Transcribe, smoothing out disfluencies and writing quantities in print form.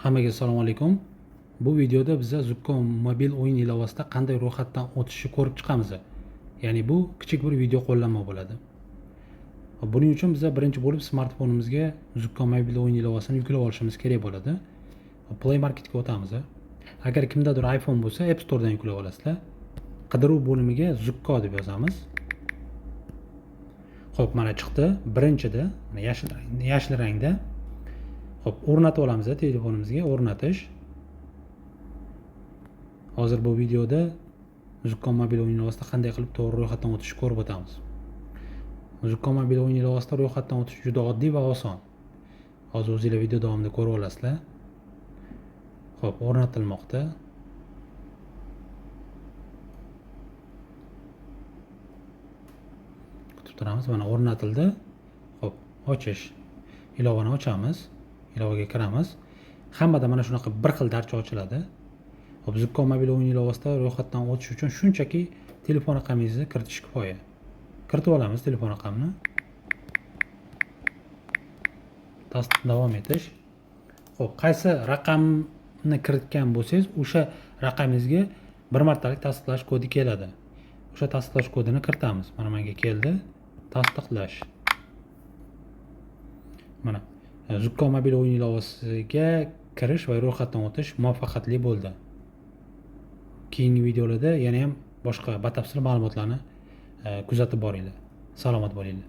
Hammaga assalomu alaykum. Bu videoda biz Zuccom mobil o'yin ilovasida qanday ro'yxatdan o'tishni ko'rib chiqamiz. Ya'ni bu kichik bir video qo'llanma bo'ladi. Buning uchun biz birinchi bo'lib smartfonimizga Zuccom mobil o'yin ilovasini yuklab olishimiz kerak bo'ladi. Play Marketga o'tamiz. Agar kimdadir iPhone bo'lsa, App Store'dan yuklab olasizlar. Qidiruv bo'limiga Zucco deb yozamiz. Xo'p, mana chiqdi. Birinchida yashil rangda. Xo'p, o'rnatib olamiz telefonimizga, o'rnatish. Hozir bu videoda Zuccom mobil o'yin ilovasida qanday qilib to'g'ri ro'yxatdan o'tishni ko'rib o'tamiz. Zuccom mobil o'yin ilovasida ro'yxatdan o'tish juda oddiy va oson. Hozir o'zingizlar video davomida ko'rib olasizlar. Xo'p, o'rnatilmoqda. Kutib turamiz. Mana o'rnatildi. Xo'p, ochish. Ilovani ochamiz. Ilovaga kiramiz. Hammada mana shunaqa bir xil darcha ochiladi. Xo'p, Zuccom mobil o'yin ilovasida ro'yxatdan o'tish uchun shunchaki telefon raqamingizni kiritish kifoya. Kiritib olamiz telefon raqamini. Davom etish. Xo'p, qaysi raqamni kiritgan bo'lsangiz, o'sha raqamingizga bir martalik tasdiqlash kodi keladi. O'sha tasdiqlash kodini kiritamiz. Mana menga keldi. Tasdiqlash. Mana Zuccom mobil o'yin ilovasiga kirish va ro'yxatdan o'tish muvaffaqiyatli bo'ldi. Keyingi videolarda yana ham boshqa batafsil ma'lumotlarni kuzatib boringlar. Salomat bo'linglar.